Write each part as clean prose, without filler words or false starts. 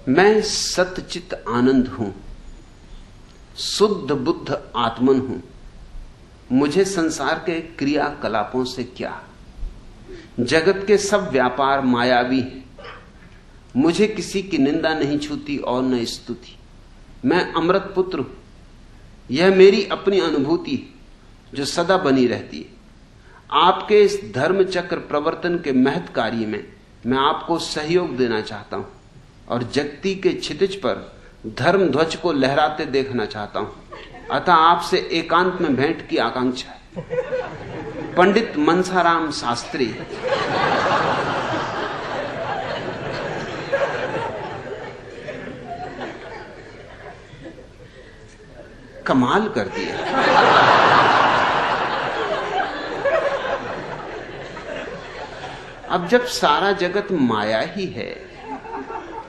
मैं सतचित आनंद हूं, शुद्ध बुद्ध आत्मन हूं। मुझे संसार के क्रियाकलापों से क्या, जगत के सब व्यापार मायावी हैं। मुझे किसी की निंदा नहीं छूती और न स्तुति। मैं अमृत पुत्र हूं, यह मेरी अपनी अनुभूति है जो सदा बनी रहती है। आपके इस धर्म चक्र प्रवर्तन के महत् कार्य में मैं आपको सहयोग देना चाहता हूं और जगती के क्षितिज पर धर्म ध्वज को लहराते देखना चाहता हूं। अतः आपसे एकांत में भेंट की आकांक्षा है। पंडित मनसाराम शास्त्री। कमाल कर दिया। अब जब सारा जगत माया ही है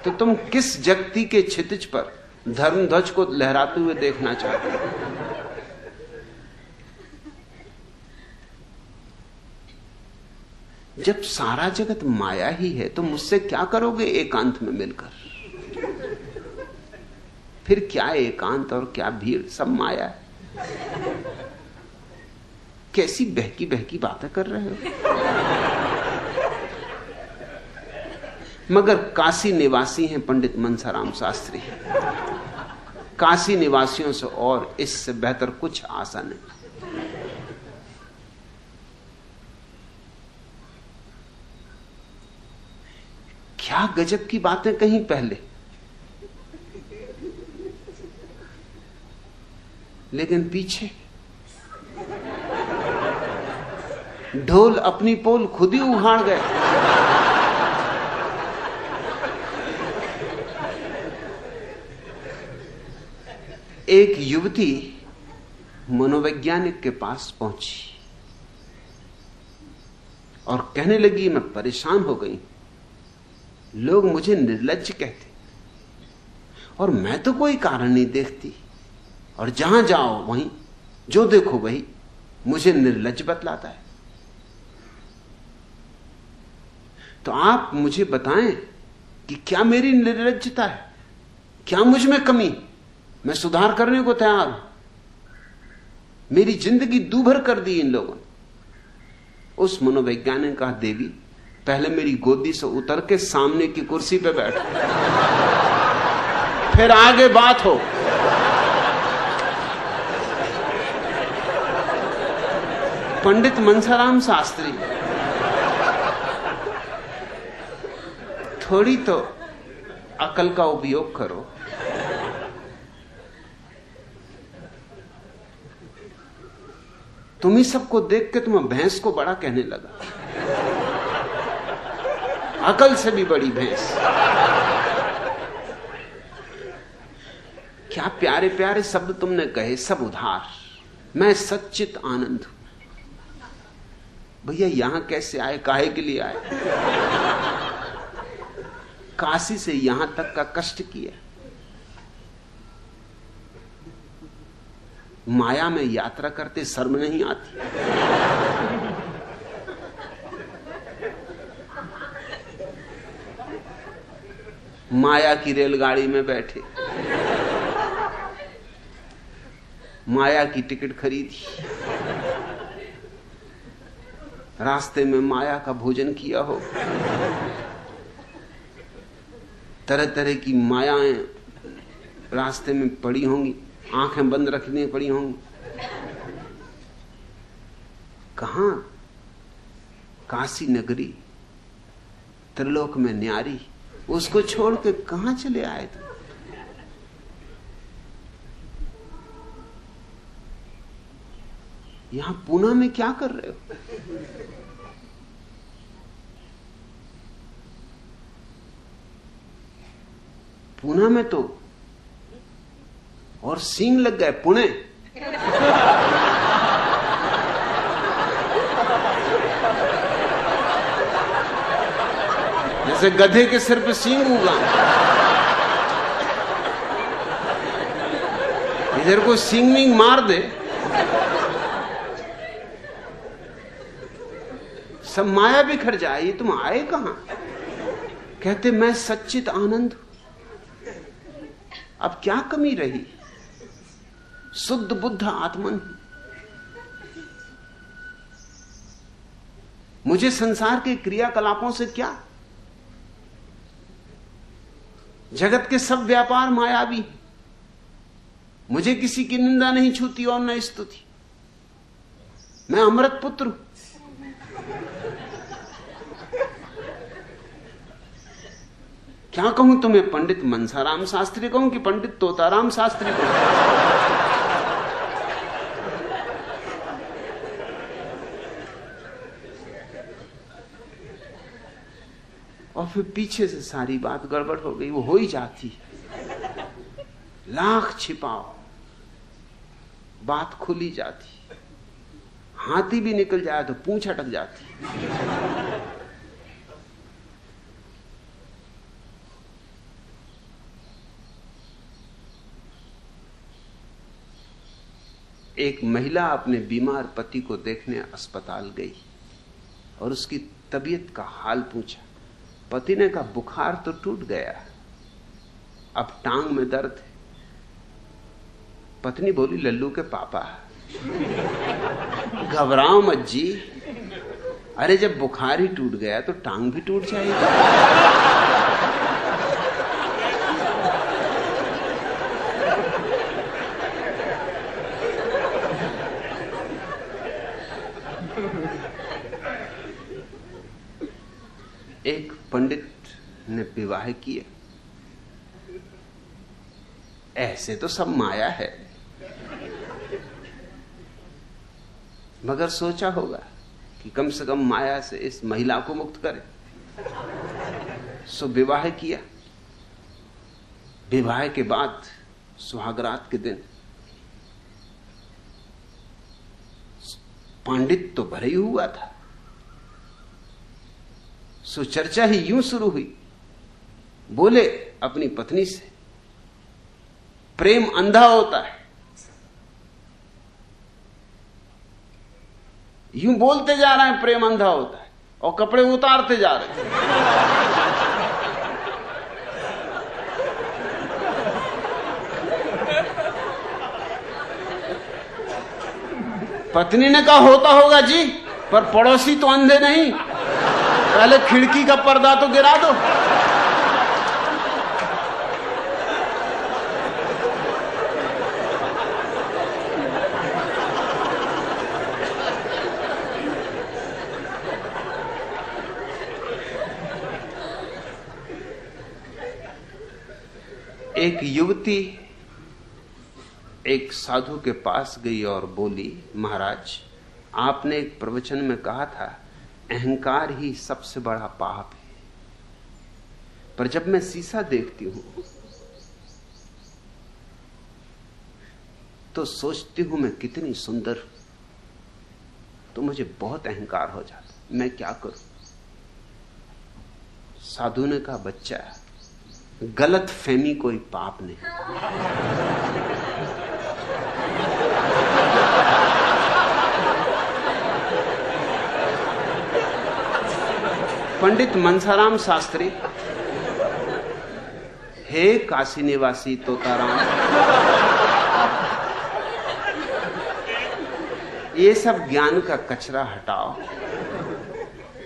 तो तुम किस जगती के क्षितिज पर धर्म ध्वज को लहराते हुए देखना चाहते हो? जब सारा जगत माया ही है तो मुझसे क्या करोगे एकांत में मिलकर? फिर क्या एकांत और क्या भीड़, सब माया है। कैसी बहकी बहकी बातें कर रहे हो? मगर काशी निवासी हैं पंडित मनसाराम शास्त्री। काशी निवासियों से और इससे बेहतर कुछ आशा नहीं। क्या गजब की बातें कहीं पहले, लेकिन पीछे ढोल अपनी पोल खुद ही उखाड़ गए। एक युवती मनोवैज्ञानिक के पास पहुंची और कहने लगी, मैं परेशान हो गई, लोग मुझे निर्लज्ज कहते और मैं तो कोई कारण नहीं देखती, और जहां जाओ वहीं जो देखो वही मुझे निर्लज्ज बतलाता है। तो आप मुझे बताएं कि क्या मेरी निर्लज्जता है, क्या मुझ में कमी, मैं सुधार करने को तैयार हूं। मेरी जिंदगी दूभर कर दी इन लोगों ने। उस मनोवैज्ञानिक ने कहा, देवी पहले मेरी गोदी से उतर के सामने की कुर्सी पे बैठो, फिर आगे बात हो। पंडित मनसाराम शास्त्री, थोड़ी तो अकल का उपयोग करो। तुम ही सबको देख के तुम्हें भैंस को बड़ा कहने लगा, अकल से भी बड़ी भैंस। क्या प्यारे प्यारे शब्द तुमने कहे, सब उधार। मैं सच्चित आनंद हूं। भैया यहां कैसे आए, काहे के लिए आए? काशी से यहां तक का कष्ट किया। माया में यात्रा करते शर्म नहीं आती? माया की रेलगाड़ी में बैठे, माया की टिकट खरीदी, रास्ते में माया का भोजन किया हो, तरह तरह की मायाएं रास्ते में पड़ी होंगी, आंखें बंद रखनी पड़ी होंगी। कहां? काशी नगरी, त्रिलोक में न्यारी, उसको छोड़ के कहां चले आए थे? यहां पूना में क्या कर रहे हो? पूना में तो और सींग लग गए। पुणे जैसे गधे के सिर पे सींग उगा, इधर को सींग मींग मार दे। सब माया बिखर जाए। ये तुम आए कहां? कहते मैं सच्चित आनंद हूं। अब क्या कमी रही? शुद्ध बुद्ध आत्मन। मुझे संसार के क्रियाकलापों से क्या? जगत के सब व्यापार मायावी। मुझे किसी की निंदा नहीं छूती और न स्तुति। मैं अमृत पुत्र हूं। क्या कहूं तुम्हें? पंडित मनसाराम शास्त्री कहूं कि पंडित तोताराम शास्त्री कहूं? और फिर पीछे से सारी बात गड़बड़ हो गई। वो हो ही जाती, लाख छिपाओ बात खुली जाती। हाथी भी निकल जाए तो पूंछ अटक जाती। एक महिला अपने बीमार पति को देखने अस्पताल गई और उसकी तबीयत का हाल पूछा। पति ने कहा बुखार तो टूट गया, अब टांग में दर्द है। पत्नी बोली लल्लू के पापा घबराओ मत जी, अरे जब बुखार ही टूट गया तो टांग भी टूट जाएगी। एक पंडित ने विवाह किया। ऐसे तो सब माया है, मगर सोचा होगा कि कम से कम माया से इस महिला को मुक्त करे। सो विवाह किया। विवाह के बाद सुहागरात के दिन पंडित तो भरे ही हुआ था। सो चर्चा ही यूं शुरू हुई। बोले अपनी पत्नी से, प्रेम अंधा होता है। यूं बोलते जा रहे हैं प्रेम अंधा होता है और कपड़े उतारते जा रहे हैं। पत्नी ने कहा होता होगा जी, पर पड़ोसी तो अंधे नहीं, पहले खिड़की का पर्दा तो गिरा दो। एक युवती एक साधु के पास गई और बोली, महाराज आपने एक प्रवचन में कहा था अहंकार ही सबसे बड़ा पाप है, पर जब मैं शीशा देखती हूं तो सोचती हूं मैं कितनी सुंदर हूं, तो मुझे बहुत अहंकार हो जाता, मैं क्या करूं? साधु ने कहा, बच्चा गलत फहमी कोई पाप नहीं। पंडित मनसाराम शास्त्री, हे काशी निवासी तोताराम, ये सब ज्ञान का कचरा हटाओ,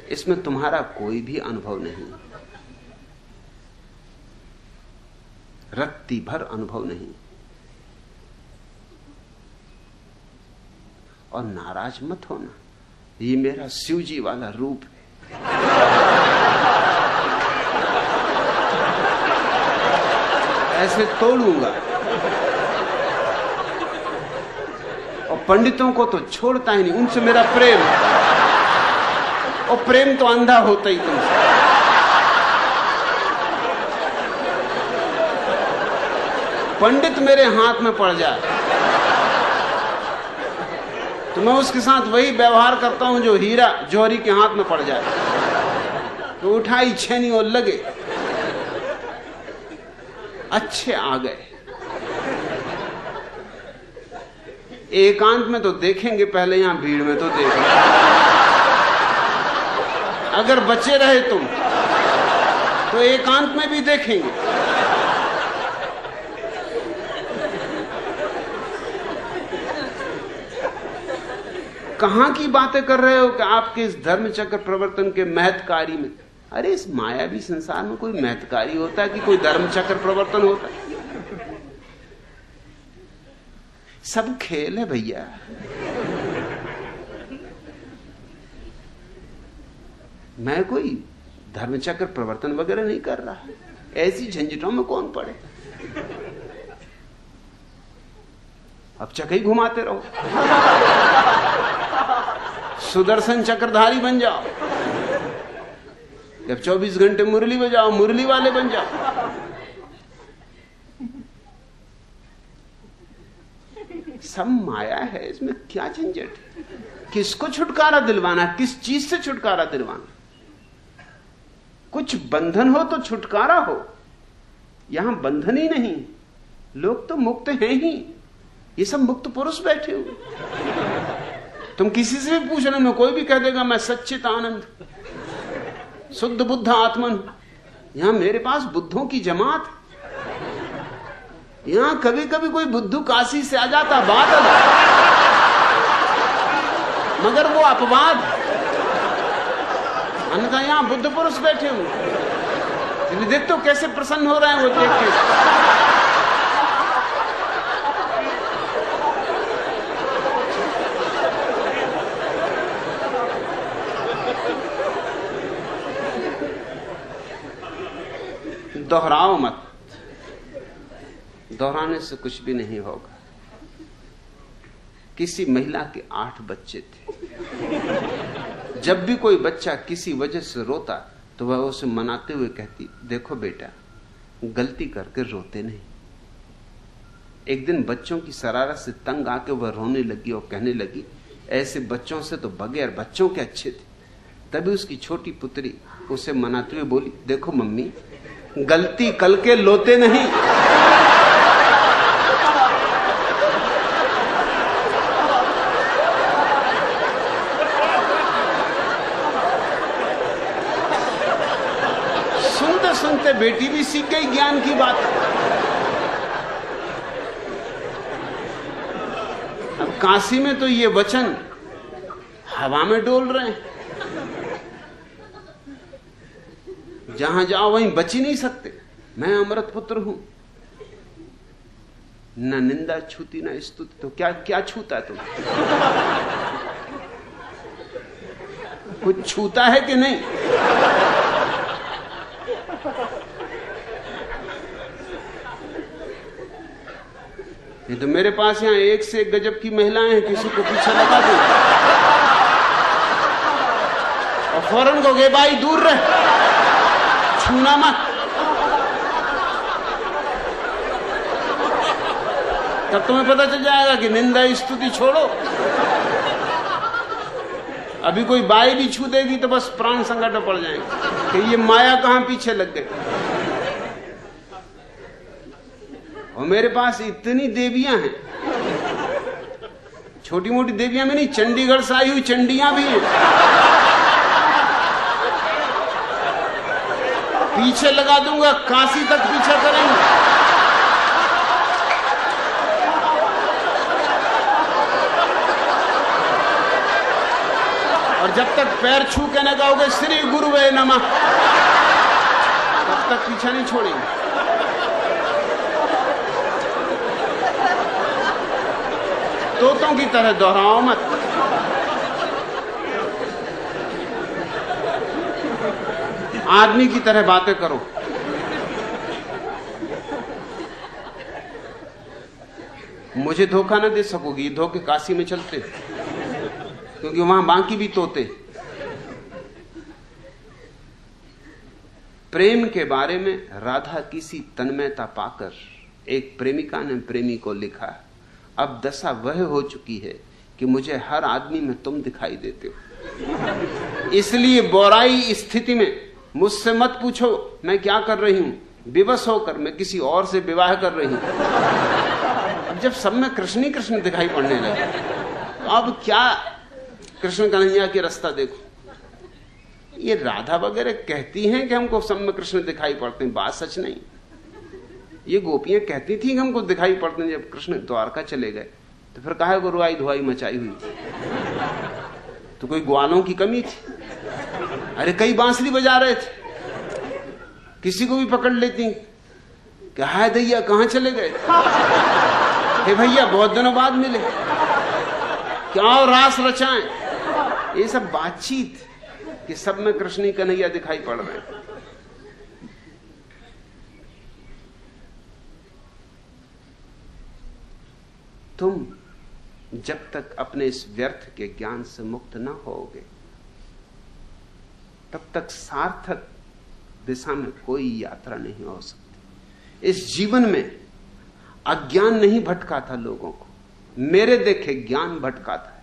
इसमें तुम्हारा कोई भी अनुभव नहीं, रत्ती भर अनुभव नहीं। और नाराज मत होना, ये मेरा शिवजी वाला रूप है। ऐसे तोड़ूंगा। और पंडितों को तो छोड़ता ही नहीं, उनसे मेरा प्रेम, और प्रेम तो अंधा होता ही तुमसे। पंडित मेरे हाथ में पड़ जाए तो मैं उसके साथ वही व्यवहार करता हूं जो हीरा जौहरी के हाथ में पड़ जाए, तो उठाई छेनी और लगे। अच्छे आ गए, एकांत में तो देखेंगे पहले, यहां भीड़ में तो देखेंगे। अगर बचे रहे तुम तो एकांत में भी देखेंगे। कहां की बातें कर रहे हो कि आपके इस धर्म चक्र प्रवर्तन के महत्कारी में? अरे इस मायावी संसार में कोई महत्कारी होता है कि कोई धर्म चक्र प्रवर्तन होता है? सब खेल है भैया। मैं कोई धर्मचक्र प्रवर्तन वगैरह नहीं कर रहा, ऐसी झंझटों में कौन पड़े। अब चक्र घुमाते रहो, सुदर्शन चक्रधारी बन जाओ, जब 24 घंटे मुरली बजाओ, मुरली वाले बन जाओ। सब माया है, इसमें क्या झंझट? किसको छुटकारा दिलवाना, किस चीज से छुटकारा दिलवाना? कुछ बंधन हो तो छुटकारा हो, यहां बंधन ही नहीं। लोग तो मुक्त हैं ही, ये सब मुक्त पुरुष बैठे हुए। तुम किसी से भी पूछने में कोई भी कह देगा मैं सच्चित आनंद शुद्ध बुद्ध आत्मन। यहां मेरे पास बुद्धों की जमात। यहां कभी कभी कोई बुद्धू काशी से आ जाता, बात अलग, मगर वो अपवाद। अन्यथा यहां बुद्ध पुरुष बैठे हुए, देख तो कैसे प्रसन्न हो रहे हैं वो देख के। दोहराओ मत, दोहराने से कुछ भी नहीं होगा। किसी महिला के 8 बच्चे थे। जब भी कोई बच्चा किसी वजह से रोता तो वह उसे मनाते हुए कहती, देखो बेटा, गलती करके रोते नहीं। एक दिन बच्चों की शरारत से तंग आके वह रोने लगी और कहने लगी, ऐसे बच्चों से तो बगैर बच्चों के अच्छे थे। तभी उसकी छोटी पुत्री उसे मनाते हुए बोली, देखो मम्मी, गलती कल के लोते नहीं। सुनते सुनते बेटी भी सीख गई ज्ञान की बात। अब काशी में तो ये वचन हवा में डोल रहे हैं, जहां जाओ वहीं बच ही नहीं सकते। मैं अमृत पुत्र हूं, न निंदा छूती न स्तुति। तो क्या क्या छूता है तुम? कुछ छूता है कि नहीं? ये तो मेरे पास यहां एक से एक गजब की महिलाएं हैं, किसी को पीछे लगा दो और फौरन को गे भाई दूर रहे, छूना मत। तब तुम्हें पता चल जाएगा कि निंदा स्तुति छोड़ो। अभी कोई बाई भी छू देगी तो बस प्राण संकट में पड़ जाएंगे कि ये माया कहां पीछे लग गई। और मेरे पास इतनी देवियां हैं, छोटी मोटी देवियां में नहीं, चंडीगढ़ से आई हुई चंडियां भी हैं। पीछे लगा दूंगा, काशी तक पीछा करेंगे। और जब तक पैर छू के न गाओगे श्री गुरुवे नमः, तब तक पीछा नहीं छोड़ेंगे। तोतों की तरह दोहराओ मत। आदमी की तरह बातें करो। मुझे धोखा न दे सकोगी, धोखे काशी में चलते, क्योंकि वहां बाकी भी तोते। प्रेम के बारे में राधा की सी तन्मयता पाकर एक प्रेमिका ने प्रेमी को लिखा, अब दशा वह हो चुकी है कि मुझे हर आदमी में तुम दिखाई देते हो। इसलिए बोराई स्थिति में मुझसे मत पूछो मैं क्या कर रही हूं। विवश होकर मैं किसी और से विवाह कर रही हूं। अब जब सब में कृष्ण ही कृष्ण दिखाई पड़ने लगे, तो अब क्या कृष्ण कन्हैया की रास्ता देखो। ये राधा वगैरह कहती हैं कि हमको सब में कृष्ण दिखाई पड़ते हैं, बात सच नहीं। ये गोपियां कहती थी कि हमको दिखाई पड़ते हैं। जब कृष्ण द्वारका चले गए तो फिर काहे को रुआई धुआई मचाई हुई? तो कोई ग्वालों की कमी थी? अरे कई बांसुरी बजा रहे थे, किसी को भी पकड़ लेती कि हाय दैया कहां चले गए? हे भैया बहुत दिनों बाद मिले, क्या और रास रचाएं? ये सब बातचीत कि सब में कृष्ण कन्हैया दिखाई पड़ रहे हैं। तुम जब तक अपने इस व्यर्थ के ज्ञान से मुक्त ना होगे तब तक सार्थक दिशा में कोई यात्रा नहीं हो सकती। इस जीवन में अज्ञान नहीं भटकाता लोगों को, मेरे देखे ज्ञान भटकाता है।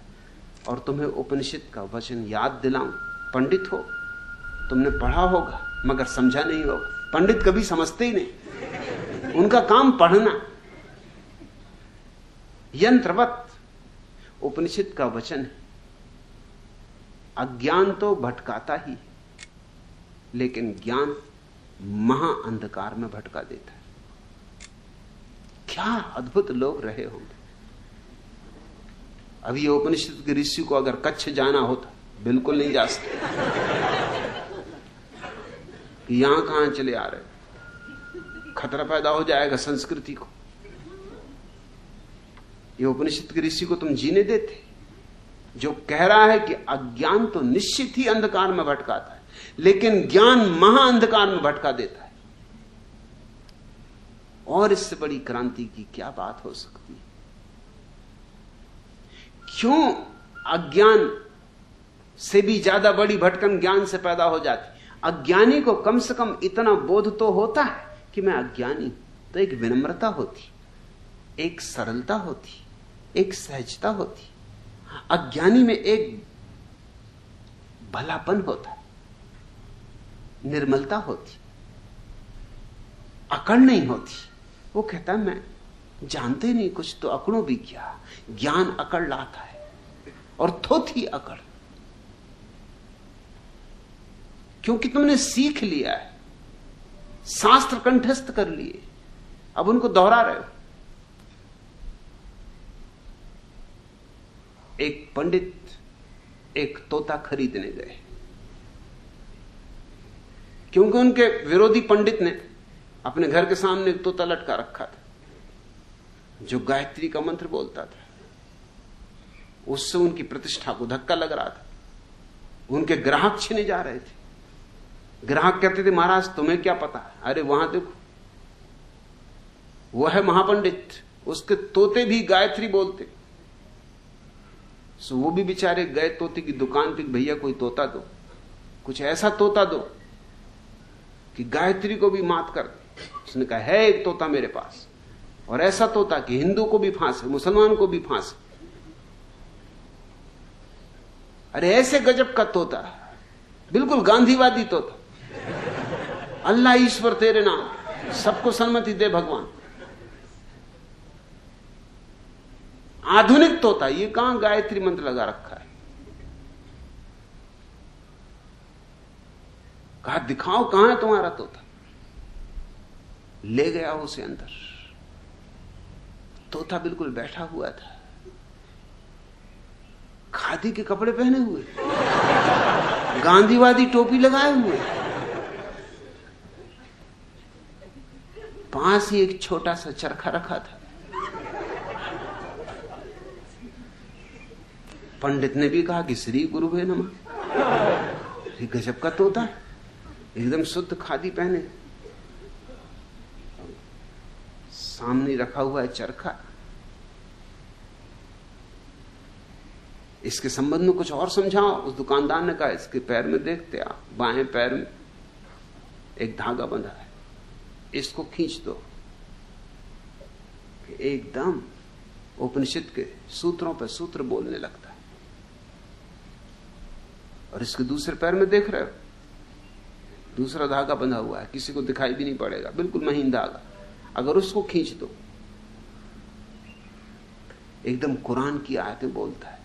और तुम्हें उपनिषद का वचन याद दिलाऊं, पंडित हो, तुमने पढ़ा होगा मगर समझा नहीं होगा। पंडित कभी समझते ही नहीं, उनका काम पढ़ना। यंत्रवत उपनिषद का वचन है, अज्ञान तो भटकाता ही, लेकिन ज्ञान महा अंधकार में भटका देता है। क्या अद्भुत लोग रहे होंगे। अब ये उपनिषद के ऋषि को अगर कच्छ जाना होता, बिल्कुल नहीं जा सकते। यहां कहां चले आ रहे, खतरा पैदा हो जाएगा संस्कृति को। ये उपनिषद के ऋषि को तुम जीने देते, जो कह रहा है कि अज्ञान तो निश्चित ही अंधकार में भटकाता है, लेकिन ज्ञान महा अंधकार में भटका देता है। और इससे बड़ी क्रांति की क्या बात हो सकती है? क्यों अज्ञान से भी ज्यादा बड़ी भटकन ज्ञान से पैदा हो जाती? अज्ञानी को कम से कम इतना बोध तो होता है कि मैं अज्ञानी, तो एक विनम्रता होती, एक सरलता होती, एक सहजता होती। अज्ञानी में एक भलापन होता है, निर्मलता होती, अकड़ नहीं होती। वो कहता है मैं जानते नहीं कुछ, तो अकड़ों भी क्या, ज्ञान अकड़ लाता है। और थोथी अकड़, क्योंकि तुमने सीख लिया है, शास्त्र कंठस्थ कर लिए, अब उनको दोहरा रहे हो। एक पंडित एक तोता खरीदने गए, क्योंकि उनके विरोधी पंडित ने अपने घर के सामने एक तोता लटका रखा था जो गायत्री का मंत्र बोलता था। उससे उनकी प्रतिष्ठा को धक्का लग रहा था। उनके ग्राहक छिने जा रहे थे। ग्राहक कहते थे महाराज तुम्हें क्या पता? अरे वहां देखो, वह है महापंडित, उसके तोते भी गायत्री बोलते। सो वो भी बेचारे गए तोते की दुकान पे, भैया कोई तोता दो, कुछ ऐसा तोता दो कि गायत्री को भी मात कर दे। उसने कहा है एक तोता मेरे पास, और ऐसा तोता कि हिंदू को भी फांसे, मुसलमान को भी फांसे। अरे ऐसे गजब का तोता, बिल्कुल गांधीवादी तोता। अल्लाह ईश्वर तेरे नाम, सबको सन्मति दे भगवान। आधुनिक तोता, ये कहां गायत्री मंत्र लगा रखा है? कहा दिखाओ कहां है तुम्हारा तोता। ले गया उसे अंदर। तोता बिल्कुल बैठा हुआ था, खादी के कपड़े पहने हुए, गांधीवादी टोपी लगाए हुए, पास ही एक छोटा सा चरखा रखा था। पंडित ने भी कहा कि श्री गुरु भे नमः। ये गजब का तोता, एकदम शुद्ध खादी पहने, सामने रखा हुआ है चरखा। इसके संबंध में कुछ और समझाओ। उस दुकानदार ने कहा इसके पैर में देखते आप, बाएं पैर में एक धागा बंधा है, इसको खींच दो। एकदम उपनिषद के सूत्रों पर सूत्र बोलने लगता है। और इसके दूसरे पैर में देख रहे हो, दूसरा धागा बंधा हुआ है, किसी को दिखाई भी नहीं पड़ेगा, बिल्कुल महीन धागा। अगर उसको खींच दो, एकदम कुरान की आयतें बोलता है।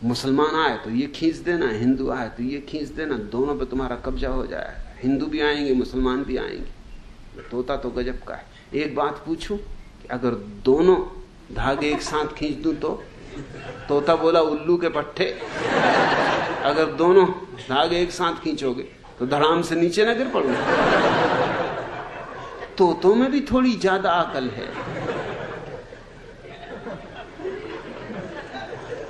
मुसलमान आए तो ये खींच देना, हिंदू आए तो ये खींच देना, दोनों पे तुम्हारा कब्जा हो जाएगा। हिंदू भी आएंगे, मुसलमान भी आएंगे, तोता तो गजब का है। एक बात पूछूं कि अगर दोनों धागे एक साथ खींच दूं तो? तोता बोला उल्लू के पट्टे, अगर दोनों धागे एक साथ खींचोगे तो धड़ाम से नीचे ना गिर पड़ूंगा। तोतों में भी थोड़ी ज्यादा अकल है।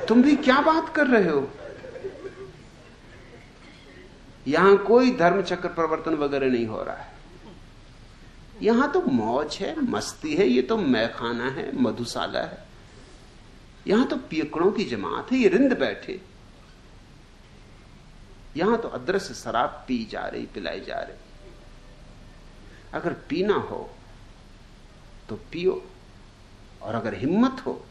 तुम भी क्या बात कर रहे हो? यहां कोई धर्म चक्र प्रवर्तन वगैरह नहीं हो रहा है। यहां तो मौज है, मस्ती है, ये तो मैखाना है, मधुशाला है। यहां तो पियकड़ों की जमात है, ये रिंद बैठे। यहां तो अदृश्य शराब पी जा रही, पिलाई जा रही। अगर पीना हो तो पियो, और अगर हिम्मत हो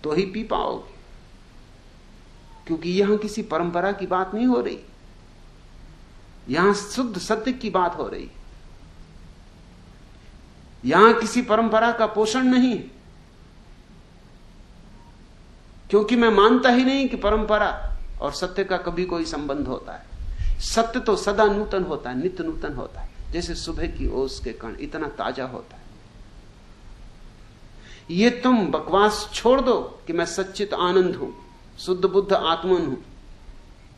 तो ही पी पाओगे, क्योंकि यहां किसी परंपरा की बात नहीं हो रही, यहां शुद्ध सत्य की बात हो रही। यहां किसी परंपरा का पोषण नहीं है, क्योंकि मैं मानता ही नहीं कि परंपरा और सत्य का कभी कोई संबंध होता है। सत्य तो सदा नूतन होता है, नित्य नूतन होता है, जैसे सुबह की ओस के कण इतना ताजा होता है। ये तुम बकवास छोड़ दो कि मैं सच्चित आनंद हूं, शुद्ध बुद्ध आत्मन हूं,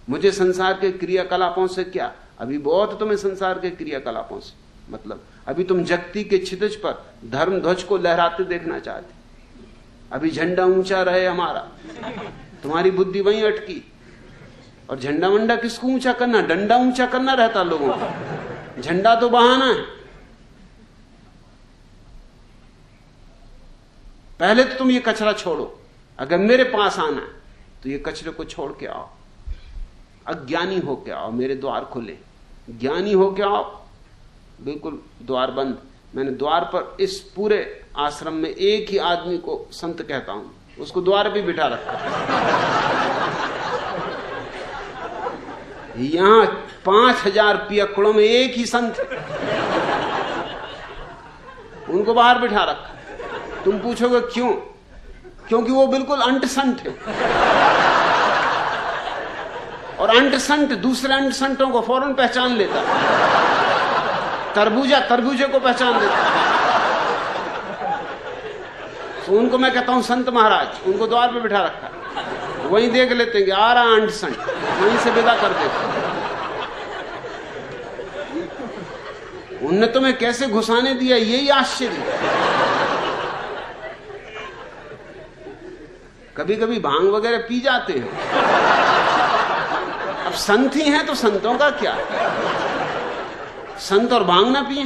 मुझे संसार के क्रियाकलापों से क्या। अभी बहुत तुम्हें संसार के क्रियाकलापों से मतलब, अभी तुम जगती के क्षितिज पर धर्म ध्वज को लहराते देखना चाहते। अभी झंडा ऊंचा रहे हमारा, तुम्हारी बुद्धि वहीं अटकी। और झंडा वंडा किसको ऊंचा करना, डंडा ऊंचा करना रहता लोगों का। झंडा तो बहाना है। पहले तो तुम ये कचरा छोड़ो। अगर मेरे पास आना है तो ये कचरे को छोड़ के आओ, अज्ञानी होके आओ, मेरे द्वार खुले। ज्ञानी होके आओ, बिल्कुल द्वार बंद। मैंने द्वार पर इस पूरे आश्रम में एक ही आदमी को संत कहता हूं, उसको द्वार भी बिठा रखा। यहां 5000 पियकड़ों में एक ही संत है, उनको बाहर बिठा रखा। तुम पूछोगे क्यों? क्योंकि वो बिल्कुल अंट संत है, और अंट संत दूसरे अंट संतों को फौरन पहचान लेता। तरबूजा तरबूजे को पहचान लेता। तो उनको मैं कहता हूं संत महाराज, उनको द्वार पे बिठा रखा। वहीं देख लेते हैं कि आ रहा अंट संत, वहीं से विदा कर देते। उनने तुम्हें कैसे घुसाने दिया, यही आश्चर्य। कभी कभी भांग वगैरह पी जाते हैं। अब संत ही हैं तो संतों का क्या, संत और भांग ना पिए।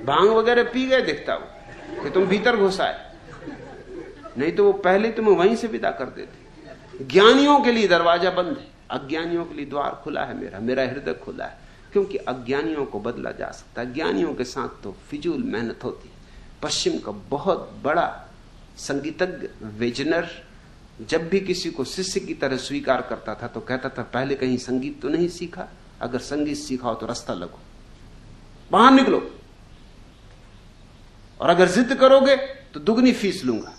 भांग वगैरह पी गए दिखता हो कि तुम भीतर घुसाए, नहीं तो वो पहले तुम्हें वहीं से विदा कर देते। ज्ञानियों के लिए दरवाजा बंद है, अज्ञानियों के लिए द्वार खुला है। मेरा हृदय खुला है, क्योंकि अज्ञानियों को बदला जा सकता है। ज्ञानियों के साथ तो फिजूल मेहनत होती है। पश्चिम का बहुत बड़ा संगीतज्ञ वेजनर जब भी किसी को शिष्य की तरह स्वीकार करता था तो कहता था, पहले कहीं संगीत तो नहीं सीखा, अगर संगीत सीखा हो तो रास्ता लगो, बाहर निकलो, और अगर जिद करोगे तो दुगनी फीस लूंगा।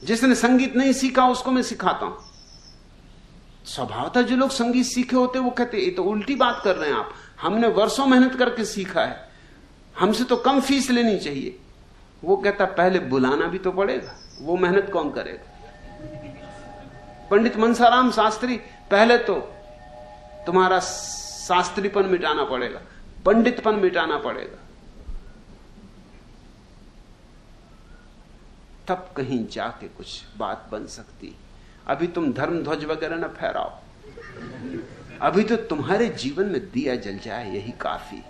जिसने संगीत नहीं सीखा उसको मैं सिखाता हूं। स्वभावतः जो लोग संगीत सीखे होते वो कहते ये तो उल्टी बात कर रहे हैं आप, हमने वर्षों मेहनत करके सीखा है, हमसे तो कम फीस लेनी चाहिए। वो कहता पहले बुलाना भी तो पड़ेगा, वो मेहनत कौन करेगा। पंडित मनसाराम शास्त्री, पहले तो तुम्हारा शास्त्रीपन मिटाना पड़ेगा, पंडितपन मिटाना पड़ेगा, तब कहीं जाके कुछ बात बन सकती। अभी तुम धर्म ध्वज वगैरह न फहराओ, अभी तो तुम्हारे जीवन में दिया जल जाए यही काफी।